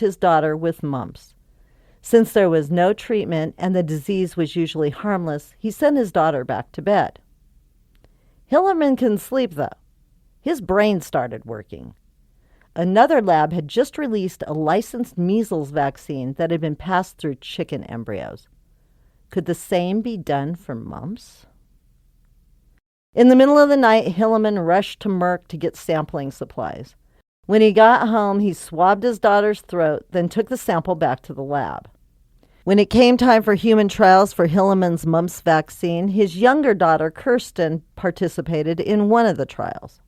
his daughter with mumps. Since there was no treatment and the disease was usually harmless, he sent his daughter back to bed. Hillerman couldn't sleep, though. His brain started working. Another lab had just released a licensed measles vaccine that had been passed through chicken embryos. Could the same be done for mumps? In the middle of the night, Hillerman rushed to Merck to get sampling supplies. When he got home, he swabbed his daughter's throat, then took the sample back to the lab. When it came time for human trials for Hillerman's mumps vaccine, his younger daughter, Kirsten, participated in one of the trials.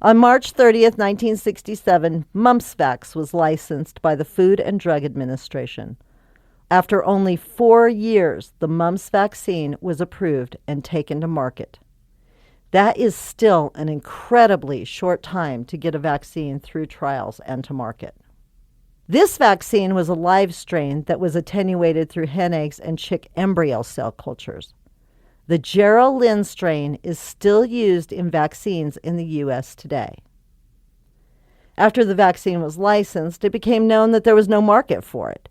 On March 30th, 1967, Mumpsvax was licensed by the Food and Drug Administration. After only 4 years, the mumps vaccine was approved and taken to market. That is still an incredibly short time to get a vaccine through trials and to market. This vaccine was a live strain that was attenuated through hen eggs and chick embryo cell cultures. The Gerald Lynn strain is still used in vaccines in the U.S. today. After the vaccine was licensed, it became known that there was no market for it.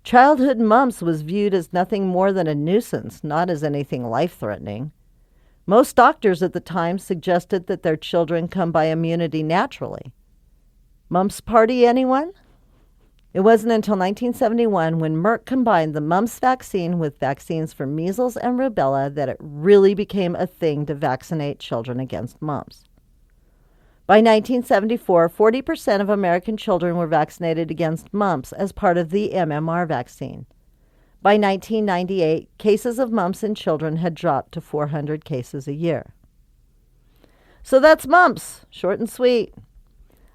Childhood mumps was viewed as nothing more than a nuisance, not as anything life-threatening. Most doctors at the time suggested that their children come by immunity naturally. Mumps party, anyone? It wasn't until 1971 when Merck combined the mumps vaccine with vaccines for measles and rubella that it really became a thing to vaccinate children against mumps. By 1974, 40% of American children were vaccinated against mumps as part of the MMR vaccine. By 1998, cases of mumps in children had dropped to 400 cases a year. So that's mumps, short and sweet.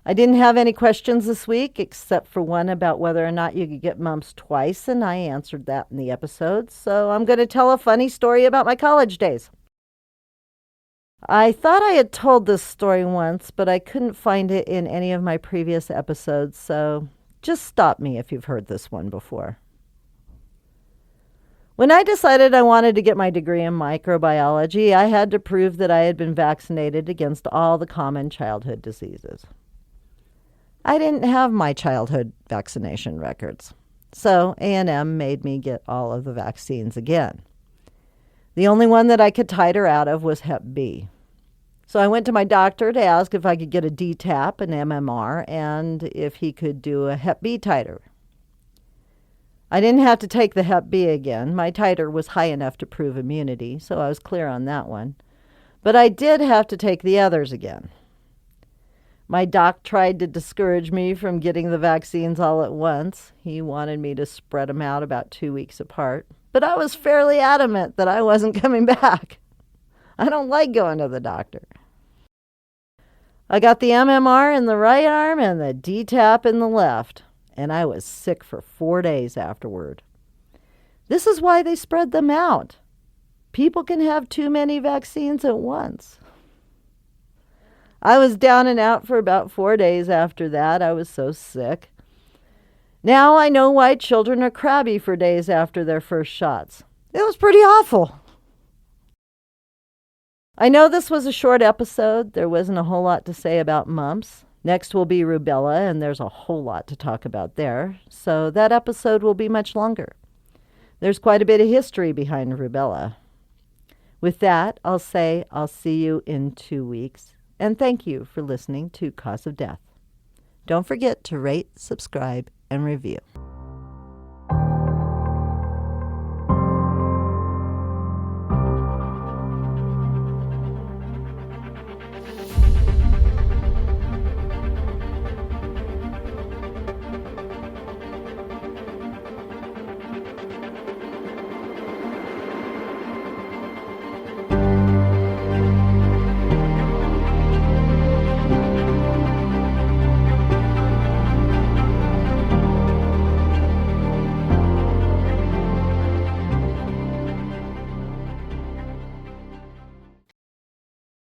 I didn't have any questions this week except for one about whether or not you could get mumps twice, and I answered that in the episode. So I'm going to tell a funny story about my college days. I thought I had told this story once, but I couldn't find it in any of my previous episodes, so just stop me if you've heard this one before. When I decided I wanted to get my degree in microbiology, I had to prove that I had been vaccinated against all the common childhood diseases. I didn't have my childhood vaccination records, so A&M made me get all of the vaccines again. The only one that I could titer out of was Hep B. So I went to my doctor to ask if I could get a DTaP, an MMR, and if he could do a Hep B titer. I didn't have to take the Hep B again. My titer was high enough to prove immunity, so I was clear on that one. But I did have to take the others again. My doc tried to discourage me from getting the vaccines all at once. He wanted me to spread them out about 2 weeks apart. But I was fairly adamant that I wasn't coming back. I don't like going to the doctor. I got the MMR in the right arm and the DTaP in the left, and I was sick for 4 days afterward. This is why they spread them out. People can have too many vaccines at once. I was down and out for about 4 days after that. I was so sick. Now I know why children are crabby for days after their first shots. It was pretty awful. I know this was a short episode. There wasn't a whole lot to say about mumps. Next will be rubella, and there's a whole lot to talk about there. So that episode will be much longer. There's quite a bit of history behind rubella. With that, I'll say I'll see you in 2 weeks. And thank you for listening to Cause of Death. Don't forget to rate, subscribe, and review.